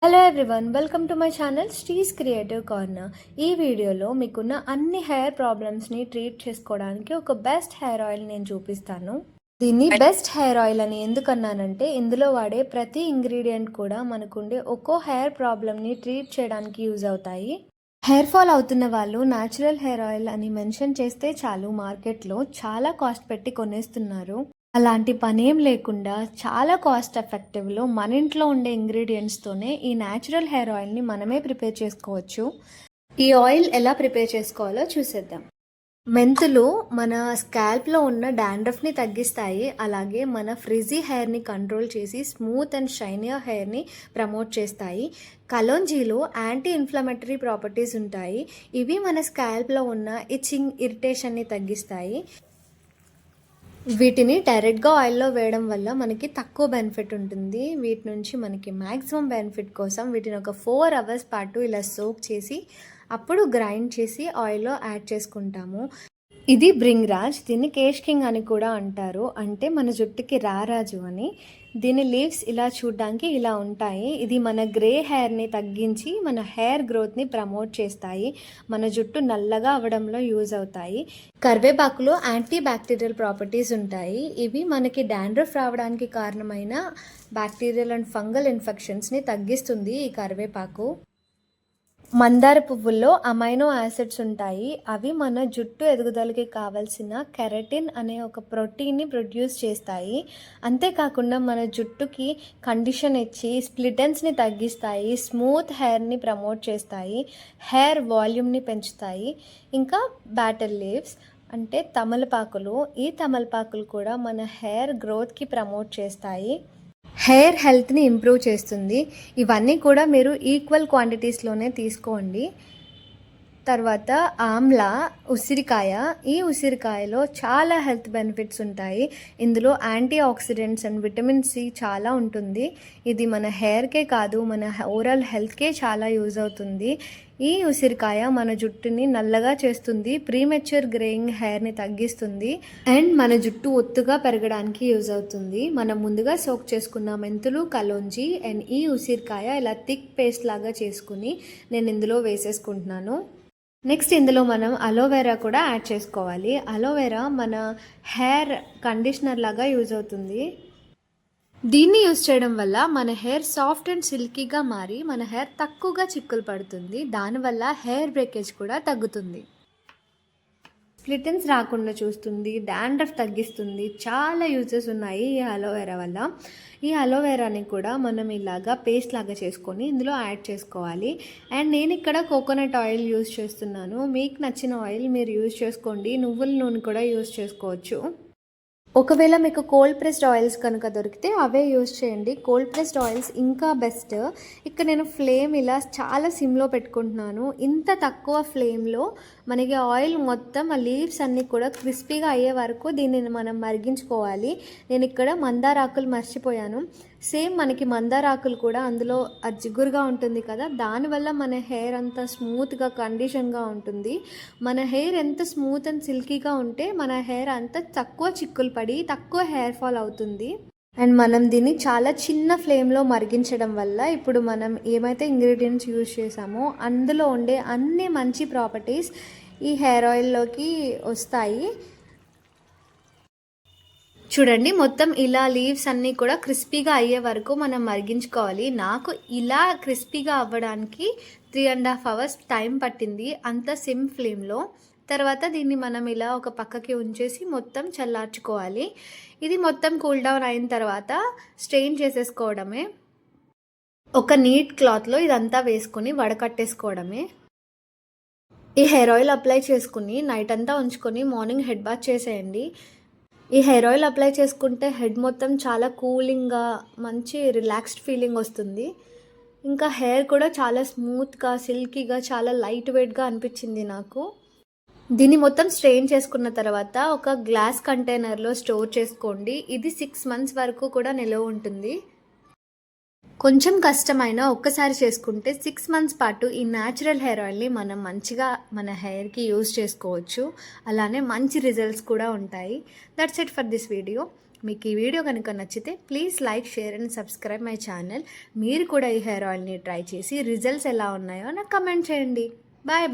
Hello everyone, welcome to my channel శ్రీస్ creative corner. ఈ వీడియోలో మీకున్న అన్ని హెయిర్ ప్రాబ్లమ్స్ని ట్రీట్ చేసుకోవడానికి ఒక బెస్ట్ హెయిర్ ఆయిల్ నేను చూపిస్తాను. దీన్ని బెస్ట్ హెయిర్ ఆయిల్ అని ఎందుకన్నానంటే ఇందులో వాడే ప్రతి ఇంగ్రీడియంట్ కూడా మనకుండే ఒక్కో హెయిర్ ప్రాబ్లమ్ని ట్రీట్ చేయడానికి యూజ్ అవుతాయి. హెయిర్ ఫాల్ అవుతున్న వాళ్ళు న్యాచురల్ హెయిర్ ఆయిల్ అని మెన్షన్ చేస్తే చాలు, మార్కెట్లో చాలా కాస్ట్ పెట్టి కొనేస్తున్నారు. అలాంటి పనేం లేకుండా చాలా కాస్ట్ ఎఫెక్టివ్లో మన ఇంట్లో ఉండే ఇంగ్రీడియంట్స్తోనే ఈ న్యాచురల్ హెయిర్ ఆయిల్ని మనమే ప్రిపేర్ చేసుకోవచ్చు. ఈ ఆయిల్ ఎలా ప్రిపేర్ చేసుకోవాలో చూసేద్దాం. మెంతులు మన స్కాల్ప్లో ఉన్న డాండ్రఫ్ని తగ్గిస్తాయి, అలాగే మన ఫ్రిజీ హెయిర్ని కంట్రోల్ చేసి స్మూత్ అండ్ షైనియర్ హెయిర్ని ప్రమోట్ చేస్తాయి. కలోంజీలో యాంటీ ఇన్ఫ్లమేటరీ ప్రాపర్టీస్ ఉంటాయి. ఇవి మన స్కాల్ప్లో ఉన్న ఇచ్చింగ్, ఇరిటేషన్ని తగ్గిస్తాయి. వీటిని డైరెక్ట్గా ఆయిల్లో వేయడం వల్ల మనకి తక్కువ బెనిఫిట్ ఉంటుంది. వీటి నుంచి మనకి మ్యాక్సిమం బెనిఫిట్ కోసం వీటిని ఒక 4 అవర్స్ పాటు ఇలా సోక్ చేసి అప్పుడు గ్రైండ్ చేసి ఆయిల్లో యాడ్ చేసుకుంటాము. ఇది బ్రింగ్రాజ్, దీన్ని కేష్ కింగ్ అని కూడా అంటారు, అంటే మన జుట్టుకి రారాజు అని. దీని లీవ్స్ ఇలా చూడడానికి ఇలా ఉంటాయి. ఇది మన గ్రే హెయిర్ని తగ్గించి మన హెయిర్ గ్రోత్ని ప్రమోట్ చేస్తాయి, మన జుట్టు నల్లగా అవ్వడంలో యూజ్ అవుతాయి. కరివేపాకులో యాంటీ బ్యాక్టీరియల్ ప్రాపర్టీస్ ఉంటాయి. ఇవి మనకి డాండ్రఫ్ రావడానికి కారణమైన బ్యాక్టీరియల్ అండ్ ఫంగల్ ఇన్ఫెక్షన్స్ని తగ్గిస్తుంది ఈ కరివేపాకు. మందార పువ్వుల్లో అమైనో యాసిడ్స్ ఉంటాయి. అవి మన జుట్టు ఎదుగుదలకి కావాల్సిన కెరటిన్ అనే ఒక ప్రోటీన్ని ప్రొడ్యూస్ చేస్తాయి. అంతేకాకుండా మన జుట్టుకి కండిషన్ ఇచ్చి స్ప్లిటెన్స్ని తగ్గిస్తాయి, స్మూత్ హెయిర్ని ప్రమోట్ చేస్తాయి, హెయిర్ వాల్యూమ్ని పెంచుతాయి. ఇంకా బ్యాటిల్ లీవ్స్ అంటే తమలపాకులు, ఈ తమలపాకులు కూడా మన హెయిర్ గ్రోత్కి ప్రమోట్ చేస్తాయి, హెయిర్ హెల్త్ని ఇంప్రూవ్ చేస్తుంది. ఇవన్నీ కూడా మీరు ఈక్వల్ క్వాంటిటీస్లోనే తీసుకోండి. తర్వాత ఆమ్లా, ఉసిరికాయ. ఈ ఉసిరికాయలో చాలా హెల్త్ బెనిఫిట్స్ ఉంటాయి. ఇందులో antioxidants and vitamin C చాలా ఉంటుంది. ఇది మన హెయిర్కే కాదు, మన ఓవరాల్ హెల్త్కే చాలా యూజ్ అవుతుంది. ఈ ఉసిరికాయ మన జుట్టుని నల్లగా చేస్తుంది, ప్రీమెచ్యూర్ గ్రేయింగ్ హెయిర్ని తగ్గిస్తుంది, అండ్ మన జుట్టు ఒత్తుగా పెరగడానికి యూజ్ అవుతుంది. మనం ముందుగా సోక్ చేసుకున్న మెంతులు, కలోంజీ అండ్ ఈ ఉసిరికాయ ఇలా థిక్ పేస్ట్ లాగా చేసుకుని నేను ఇందులో వేసేసుకుంటున్నాను. నెక్స్ట్ ఇందులో మనం అలోవెరా కూడా యాడ్ చేసుకోవాలి. అలోవెరా మన హెయిర్ కండిషనర్ లాగా యూజ్ అవుతుంది. దీన్ని యూజ్ చేయడం వల్ల మన హెయిర్ సాఫ్ట్ అండ్ సిల్కీగా మారి మన హెయిర్ తక్కువగా చిక్కులు పడుతుంది. దానివల్ల హెయిర్ బ్రేకేజ్ కూడా తగ్గుతుంది, స్ప్లిటన్స్ రాకుండా చూస్తుంది, డాండ్రఫ్ తగ్గిస్తుంది. చాలా యూజెస్ ఉన్నాయి ఈ అలోవెరా వల్ల. ఈ అలోవెరాని కూడా మనం ఇలాగా పేస్ట్ లాగా చేసుకొని ఇందులో యాడ్ చేసుకోవాలి. అండ్ నేను ఇక్కడ కోకోనట్ ఆయిల్ యూజ్ చేస్తున్నాను. మీకు నచ్చిన ఆయిల్ మీరు యూజ్ చేసుకోండి. నువ్వుల నూనె కూడా యూజ్ చేసుకోవచ్చు. ఒకవేళ మీకు కోల్డ్ ప్రెస్డ్ ఆయిల్స్ కనుక దొరికితే అవే యూజ్ చేయండి. కోల్డ్ ప్రెస్డ్ ఆయిల్స్ ఇంకా బెస్ట్. ఇక్కడ నేను ఫ్లేమ్ ఇలా చాలా సిమ్లో పెట్టుకుంటున్నాను. ఇంత తక్కువ ఫ్లేమ్లో మనకి ఆయిల్ మొత్తం ఆ లీవ్స్ అన్నీ కూడా క్రిస్పీగా అయ్యే వరకు దీన్ని మనం మరిగించుకోవాలి. నేను ఇక్కడ మందారాకులు మర్చిపోయాను. సేమ్ మనకి మందారాకులు కూడా అందులో జిగురుగా ఉంటుంది కదా, దానివల్ల మన హెయిర్ అంతా స్మూత్గా కండిషన్గా ఉంటుంది. మన హెయిర్ ఎంత స్మూత్ అండ్ సిల్కీగా ఉంటే మన హెయిర్ అంత తక్కువ చిక్కులు పడి తక్కువ హెయిర్ ఫాల్ అవుతుంది. అండ్ మనం దీన్ని చాలా చిన్న ఫ్లేమ్లో మరిగించడం వల్ల ఇప్పుడు మనం ఏమైతే ఇంగ్రీడియంట్స్ యూజ్ చేసామో అందులో ఉండే అన్ని మంచి ప్రాపర్టీస్ ఈ హెయిర్ ఆయిల్లోకి వస్తాయి. చూడండి, మొత్తం ఇలా లీవ్స్ అన్నీ కూడా క్రిస్పీగా అయ్యే వరకు మనం మరిగించుకోవాలి. నాకు ఇలా క్రిస్పీగా అవ్వడానికి 3.5 అవర్స్ టైం పట్టింది, అంత సిమ్ ఫ్లేమ్లో. తర్వాత దీన్ని మనం ఇలా ఒక పక్కకి ఉంచేసి మొత్తం చల్లార్చుకోవాలి. ఇది మొత్తం కూల్ డౌన్ అయిన తర్వాత స్ట్రెయిన్ చేసేసుకోవడమే. ఒక నీట్ క్లాత్లో ఇదంతా వేసుకొని వడకట్టేసుకోవడమే. ఈ హెయిర్ ఆయిల్ అప్లై చేసుకుని నైట్ అంతా ఉంచుకొని మార్నింగ్ హెడ్ బాత్ చేసేయండి. ఈ హెయిర్ ఆయిల్ అప్లై చేసుకుంటే హెడ్ మొత్తం చాలా కూలింగ్గా మంచి రిలాక్స్డ్ ఫీలింగ్ వస్తుంది. ఇంకా హెయిర్ కూడా చాలా స్మూత్గా, సిల్కీగా, చాలా లైట్ వెయిట్గా అనిపించింది నాకు. దీన్ని మొత్తం స్ట్రెయిన్ చేసుకున్న తర్వాత ఒక గ్లాస్ కంటైనర్లో స్టోర్ చేసుకోండి. ఇది 6 months వరకు కూడా నిలవ ఉంటుంది. కొంచెం కష్టమైనా ఒక్కసారి చేసుకుంటే 6 months పాటు ఈ న్యాచురల్ హెయిర్ ఆయిల్ని మనం మంచిగా మన హెయిర్కి యూజ్ చేసుకోవచ్చు. అలానే మంచి రిజల్ట్స్ కూడా ఉంటాయి. That's it for this video. మీకు ఈ వీడియో కనుక నచ్చితే please like, share and subscribe my channel. మీరు కూడా ఈ హెయిర్ ఆయిల్ని ట్రై చేసి రిజల్ట్స్ ఎలా ఉన్నాయో నాకు కమెంట్ చేయండి. Bye bye.